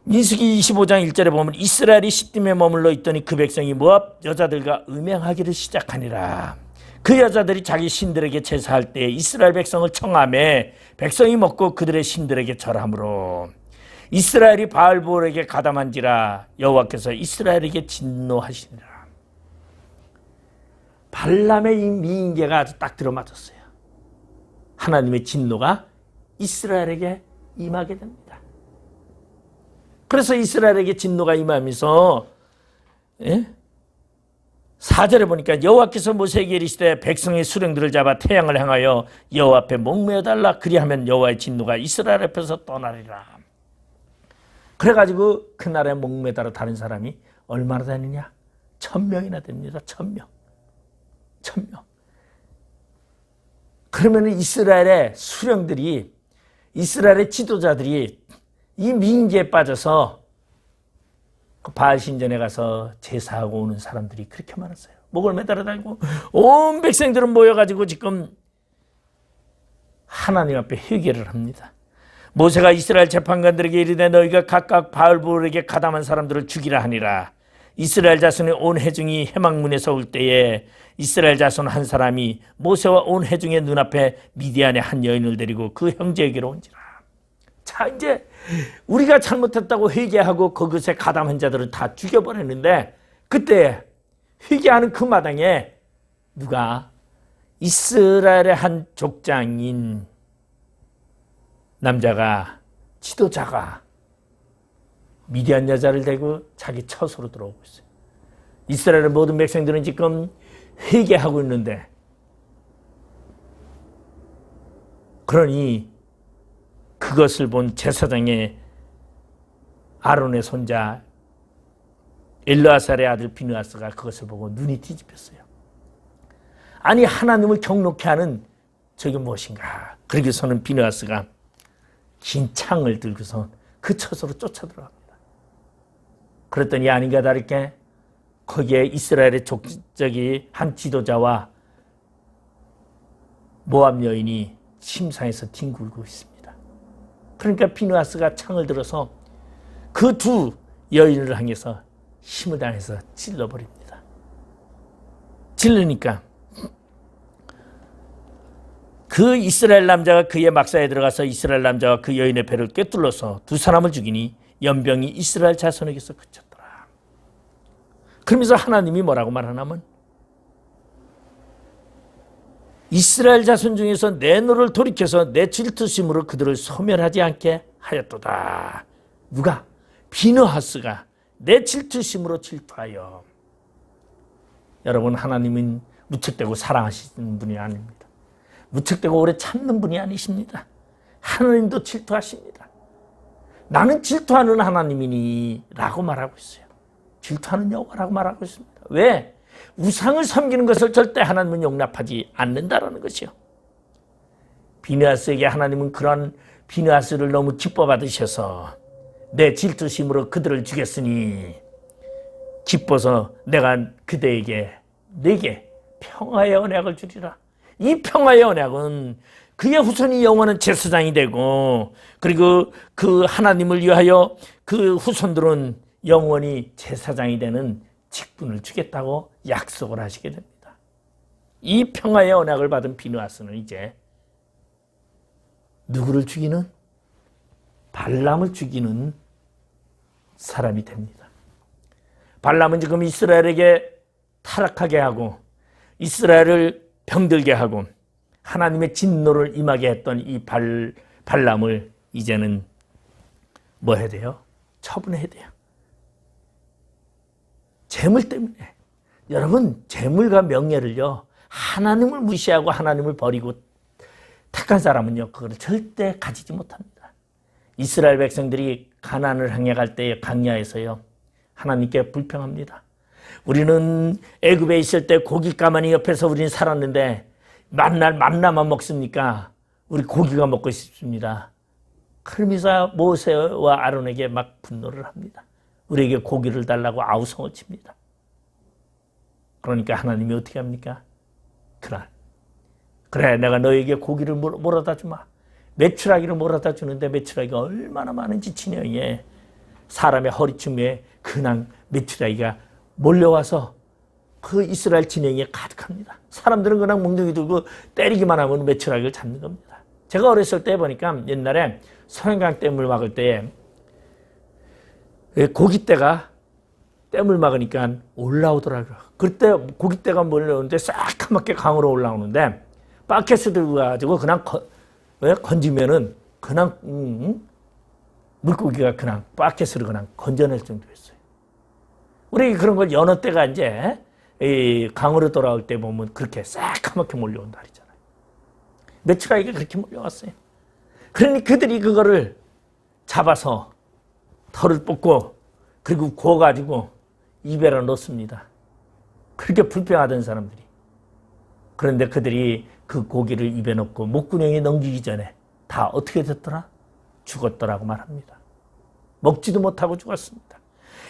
민수기 25장 1절에 보면 이스라엘이 시딤에 머물러 있더니 그 백성이 모압 여자들과 음행하기를 시작하니라. 그 여자들이 자기 신들에게 제사할 때 이스라엘 백성을 청하매 백성이 먹고 그들의 신들에게 절하므로 이스라엘이 바알볼에게 가담한지라 여호와께서 이스라엘에게 진노하시니라. 발람의 이 미인계가 아주 딱 들어맞았어요. 하나님의 진노가 이스라엘에게 임하게 됩니다. 그래서 이스라엘에게 진노가 임하면서 4절에 보니까 여호와께서 모세에게 이르시되 백성의 수령들을 잡아 태양을 향하여 여호와 앞에 목매어달라. 그리하면 여호와의 진노가 이스라엘 앞에서 떠나리라. 그래가지고 그날에 목매달아 다른 사람이 얼마나 되느냐? 1000명이나 됩니다. 1000명. 그러면 이스라엘의 수령들이, 이스라엘의 지도자들이 이 미인계에 빠져서 그 바알 신전에 가서 제사하고 오는 사람들이 그렇게 많았어요. 목을 매달아 달고 온 백성들은 모여가지고 지금 하나님 앞에 회개를 합니다. 모세가 이스라엘 재판관들에게 이르되 너희가 각각 바알볼에게 가담한 사람들을 죽이라 하니라. 이스라엘 자손의 온 회중이 해막문에서 올 때에 이스라엘 자손 한 사람이 모세와 온 회중의 눈앞에 미디안의 한 여인을 데리고 그 형제에게로 온지라. 자, 이제 우리가 잘못했다고 회개하고 그것에 가담한 자들을 다 죽여버렸는데, 그때 회개하는 그 마당에 누가 이스라엘의 한 족장인 남자가, 지도자가 미디안 여자를 데리고 자기 처소로 들어오고 있어요. 이스라엘의 모든 백성들은 지금 회개하고 있는데 그러니 그것을 본 제사장의 아론의 손자 엘르아살의 아들 비느하스가 그것을 보고 눈이 뒤집혔어요. 아니, 하나님을 경록케 하는 저게 무엇인가. 그러고서는 비느하스가 긴 창을 들고서 그 처소로 쫓아 들어갑니다. 그랬더니 아닌가 다를게 거기에 이스라엘의 족적이 한 지도자와 모압 여인이 침상에서 뒹굴고 있습니다. 그러니까 비느하스가 창을 들어서 그 두 여인을 향해서 힘을 다해서 찔러버립니다. 찔르니까 그 이스라엘 남자가 그의 막사에 들어가서 이스라엘 남자와 그 여인의 배를 꿰뚫어서 두 사람을 죽이니 연병이 이스라엘 자손에게서 그쳤더라. 그러면서 하나님이 뭐라고 말하냐면 이스라엘 자손 중에서 내 노를 돌이켜서 내 질투심으로 그들을 소멸하지 않게 하였도다. 누가? 비느하스가 내 질투심으로 질투하여. 여러분, 하나님은 무척대고 사랑하시는 분이 아닙니다. 무척대고 오래 참는 분이 아니십니다. 하나님도 질투하십니다. 나는 질투하는 하나님이니 라고 말하고 있어요. 질투하는 여호와라고 말하고 있습니다. 왜? 우상을 섬기는 것을 절대 하나님은 용납하지 않는다라는 것이요. 비느하스에게 하나님은 그런 비느하스를 너무 기뻐 받으셔서 내 질투심으로 그들을 죽였으니 기뻐서 내가 그대에게 내게 평화의 언약을 주리라. 이 평화의 언약은 그의 후손이 영원한 제사장이 되고 그리고 그 하나님을 위하여 그 후손들은 영원히 제사장이 되는 직분을 주겠다고 약속을 하시게 됩니다. 이 평화의 언약을 받은 비느하스는 이제 누구를 죽이는? 발람을 죽이는 사람이 됩니다. 발람은 지금 이스라엘에게 타락하게 하고 이스라엘을 병들게 하고 하나님의 진노를 임하게 했던 이 발람을 이제는 뭐 해야 돼요? 처분해야 돼요. 재물 때문에. 여러분, 재물과 명예를요, 하나님을 무시하고 하나님을 버리고 택한 사람은요, 그걸 절대 가지지 못합니다. 이스라엘 백성들이 가나안을 향해 갈 때에 광야에서요, 하나님께 불평합니다. 우리는 애굽에 있을 때 고기 가마니 옆에서 우리는 살았는데 만날 만나만 먹습니까? 우리 고기가 먹고 싶습니다. 그러면서 모세와 아론에게 막 분노를 합니다. 우리에게 고기를 달라고 아우성을 칩니다. 그러니까 하나님이 어떻게 합니까? 그래 내가 너에게 고기를 몰아다 주마. 메추라기를 몰아다 주는데 메추라기가 얼마나 많은지 진영에 사람의 허리춤에 그냥 메추라기가 몰려와서 그 이스라엘 진영에 가득합니다. 사람들은 그냥 몽둥이 들고 때리기만 하면 메추라기를 잡는 겁니다. 제가 어렸을 때 보니까 옛날에 소행강 댐을 막을 때 고깃대가 댐을 막으니까 올라오더라고요. 그때 고깃대가 몰려오는데 새까맣게 강으로 올라오는데 바켓을 들고 가지고 그냥 건지면은 그냥 물고기가 그냥 바켓으로 그냥 건져낼 정도였어요. 우리 그런 걸 여느 때가 이제 강으로 돌아올 때 보면 그렇게 새까맣게 몰려온다 그러잖아요. 메추라기가 그렇게 몰려왔어요. 그러니 그들이 그거를 잡아서 털을 뽑고 그리고 구워가지고 입에다 넣습니다. 그렇게 불평하던 사람들이. 그런데 그들이 그 고기를 입에 넣고 목구멍에 넘기기 전에 다 어떻게 됐더라? 죽었더라고 말합니다. 먹지도 못하고 죽었습니다.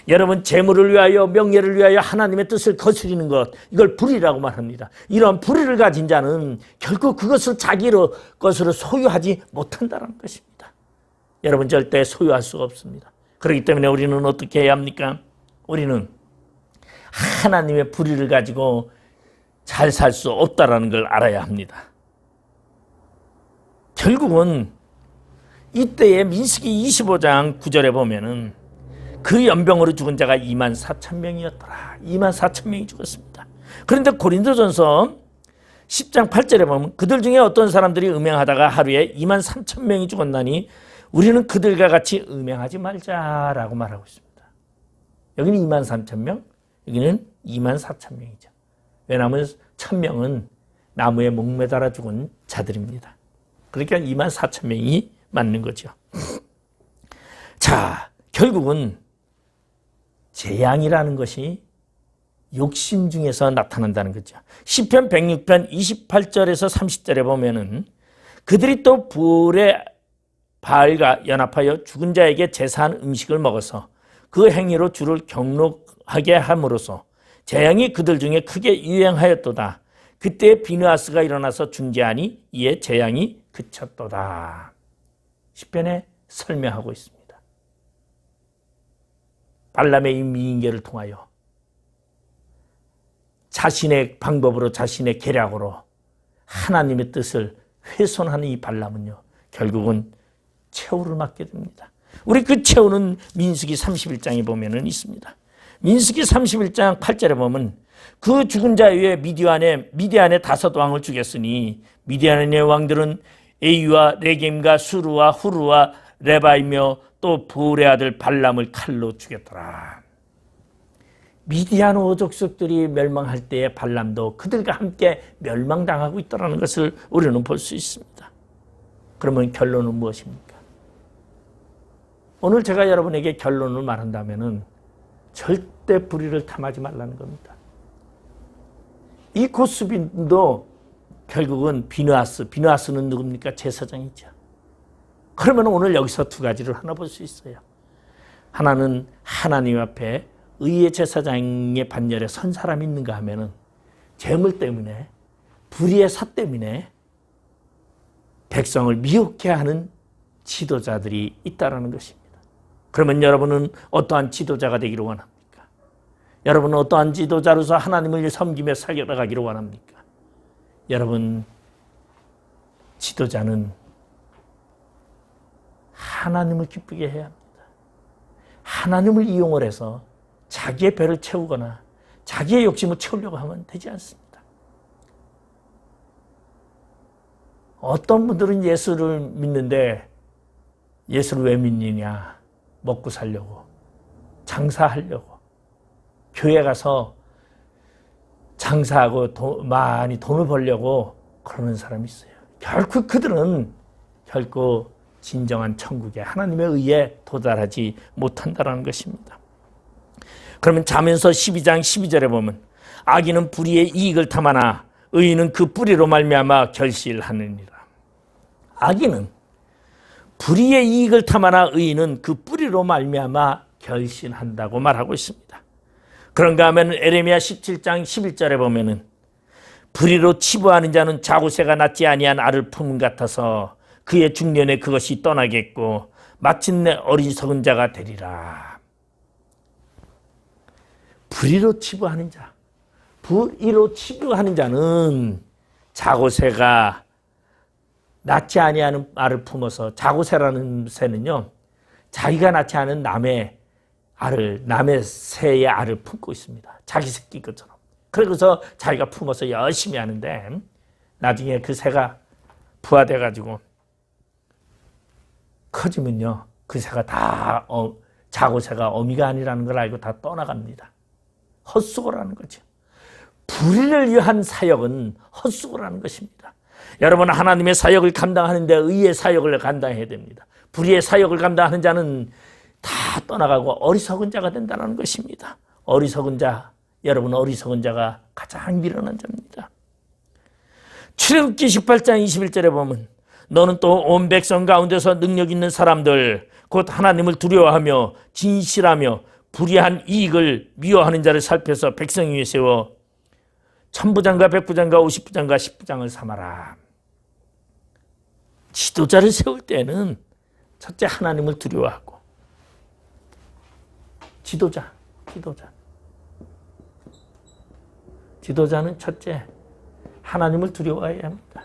여러분, 재물을 위하여 명예를 위하여 하나님의 뜻을 거스리는 것, 이걸 불의라고 말합니다. 이런 불의를 가진 자는 결국 그것을 자기로 것으로 소유하지 못한다는 것입니다. 여러분, 절대 소유할 수가 없습니다. 그렇기 때문에 우리는 어떻게 해야 합니까? 우리는 하나님의 불의를 가지고 잘 살 수 없다는 걸 알아야 합니다. 결국은 이때의 민수기 25장 9절에 보면은 그 연병으로 죽은 자가 24,000명이었더라. 24,000명이 죽었습니다. 그런데 고린도전서 10장 8절에 보면 그들 중에 어떤 사람들이 음행하다가 하루에 23,000명이 죽었나니 우리는 그들과 같이 음행하지 말자라고 말하고 있습니다. 여기는 23,000명, 여기는 24,000명이죠. 왜냐하면 1,000명은 나무에 목매달아 죽은 자들입니다. 그러니까 24,000명이 맞는 거죠. 자, 결국은 재앙이라는 것이 욕심 중에서 나타난다는 거죠. 시편 106편 28절에서 30절에 보면은 그들이 또 바알과 연합하여 죽은 자에게 제사한 음식을 먹어서 그 행위로 주를 경록하게 함으로써 재앙이 그들 중에 크게 유행하였도다. 그때 비느하스가 일어나서 중재하니 이에 재앙이 그쳤도다. 시편에 설명하고 있습니다. 발람의 이 미인계를 통하여 자신의 방법으로 자신의 계략으로 하나님의 뜻을 훼손하는 이 발람은요, 결국은 최후를 맞게 됩니다. 우리 그 최후는 민수기 31장에 보면은 있습니다. 민수기 31장 8절에 보면 그 죽은 자 위에 미디안의 5왕을 죽였으니 미디안의 왕들은 에이와 레겜과 수루와 후루와 레바이며 또 부울의 아들 발람을 칼로 죽였더라. 미디안 오족속들이 멸망할 때에 발람도 그들과 함께 멸망당하고 있다는 것을 우리는 볼 수 있습니다. 그러면 결론은 무엇입니까? 오늘 제가 여러분에게 결론을 말한다면 절대 불의를 탐하지 말라는 겁니다. 이 고스빈도 결국은 비느하스는 누굽니까? 제사장이죠. 그러면 오늘 여기서 두 가지를 하나 볼 수 있어요. 하나는 하나님 앞에 의의 제사장의 반열에 선 사람이 있는가 하면은 재물 때문에, 불의의 사 때문에 백성을 미혹해 하는 지도자들이 있다는 것입니다. 그러면 여러분은 어떠한 지도자가 되기를 원합니까? 여러분은 어떠한 지도자로서 하나님을 섬기며 살아가기를 원합니까? 여러분, 지도자는 하나님을 기쁘게 해야 합니다. 하나님을 이용을 해서 자기의 배를 채우거나 자기의 욕심을 채우려고 하면 되지 않습니다. 어떤 분들은 예수를 믿는데 예수를 왜 믿느냐? 먹고 살려고, 장사하려고, 교회 가서 장사하고 많이 돈을 벌려고 그러는 사람이 있어요. 결코 그들은 진정한 천국에 하나님의 의에 도달하지 못한다는 것입니다. 그러면 잠언서 12장 12절에 보면 악인은 불의의 이익을 탐하나 의인은 그 뿌리로 말미암아 결실하느니라. 악인은 불의의 이익을 탐하나 의인은 그 뿌리로 말미암아 결실한다고 말하고 있습니다. 그런가 하면 에레미야 17장 11절에 보면은 불의로 치부하는 자는 자고새가 낳지 아니한 알을 품은 같아서 그의 중년에 그것이 떠나겠고 마침내 어리석은 자가 되리라. 불의로 치부하는 자는 자고새가 낳지 아니하는 알을 품어서, 자고새라는 새는요, 자기가 낳지 않은 남의 새의 알을 품고 있습니다. 자기 새끼 것처럼. 그래서 자기가 품어서 열심히 하는데 나중에 그 새가 부화돼가지고 커지면요, 그 새가 다 자고새가 어미가 아니라는 걸 알고 다 떠나갑니다. 헛수고라는 거죠. 불의를 위한 사역은 헛수고라는 것입니다. 여러분, 하나님의 사역을 감당하는데 의의 사역을 감당해야 됩니다. 불의의 사역을 감당하는 자는 다 떠나가고 어리석은 자가 된다는 것입니다. 어리석은 자, 여러분, 어리석은 자가 가장 미련한 자입니다. 출애굽기 18장 21절에 보면 너는 또 온 백성 가운데서 능력 있는 사람들, 곧 하나님을 두려워하며 진실하며 불의한 이익을 미워하는 자를 살펴서 백성 위에 세워 천부장과 백부장과 50부장과 10부장을 삼아라. 지도자를 세울 때는 첫째 하나님을 두려워하고, 지도자는 첫째 하나님을 두려워해야 합니다.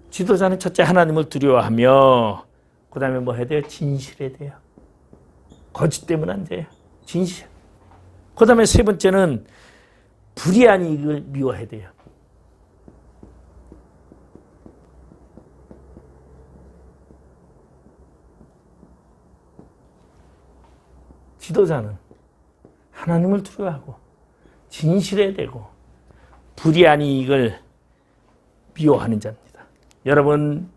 지도자는 첫째 하나님을 두려워하며 그 다음에 뭐 해야 돼요? 진실해야 돼요. 거짓 되면 안 돼요. 진실. 그 다음에 세 번째는 불의한 이익을 미워해야 돼요. 지도자는 하나님을 두려워하고 진실해야 되고 불의한 이익을 미워하는 자입니다. 여러분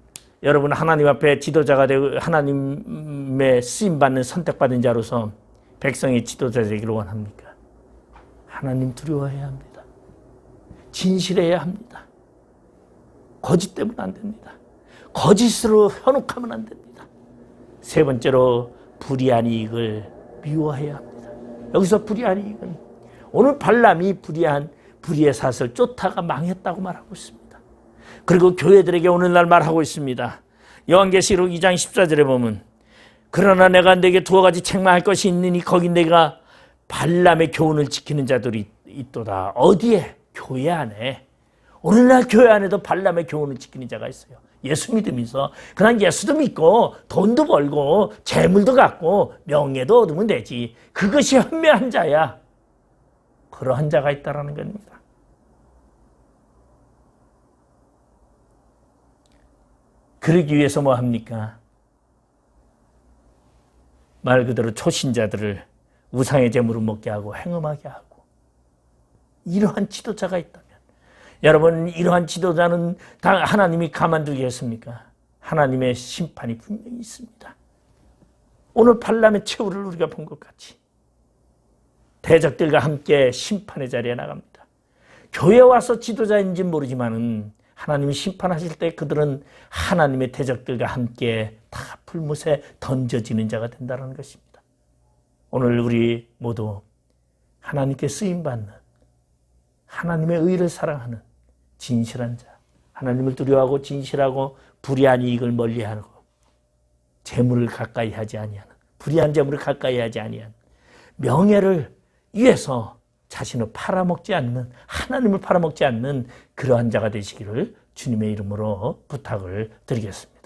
하나님 앞에 지도자가 되고 하나님의 쓰임받는 선택받은 자로서 백성의 지도자 되기를 원합니까? 하나님 두려워해야 합니다. 진실해야 합니다. 거짓 때문에 안 됩니다. 거짓으로 현혹하면 안 됩니다. 세 번째로 불의한 이익을 미워해야 합니다. 여기서 불의한 이익은 오늘 발람이 불의의 삿을 쫓다가 망했다고 말하고 있습니다. 그리고 교회들에게 오늘날 말하고 있습니다. 요한계시록 2장 14절에 보면 그러나 내가 네게 두어 가지 책망할 것이 있느니 거기 내가 발람의 교훈을 지키는 자들이 있도다. 어디에? 교회 안에. 오늘날 교회 안에도 발람의 교훈을 지키는 자가 있어요. 예수 믿으면서 그냥 예수도 믿고 돈도 벌고 재물도 갖고 명예도 얻으면 되지. 그것이 현명한 자야. 그러한 자가 있다라는 겁니다. 그러기 위해서 뭐 합니까? 말 그대로 초신자들을 우상의 제물을 먹게 하고 행음하게 하고 이러한 지도자가 있다면 여러분 이러한 지도자는 다 하나님이 가만두겠습니까? 하나님의 심판이 분명히 있습니다. 오늘 발람의 최후를 우리가 본 것 같이 대적들과 함께 심판의 자리에 나갑니다. 교회에 와서 지도자인지 모르지만은 하나님이 심판하실 때 그들은 하나님의 대적들과 함께 다 불못에 던져지는 자가 된다는 것입니다. 오늘 우리 모두 하나님께 쓰임받는 하나님의 의를 사랑하는 진실한 자, 하나님을 두려워하고 진실하고 불의한 이익을 멀리하고 재물을 가까이 하지 아니하는 불의한 재물을 가까이 하지 아니하는 명예를 위해서 자신을 팔아먹지 않는 하나님을 팔아먹지 않는 그러한 자가 되시기를 주님의 이름으로 부탁을 드리겠습니다.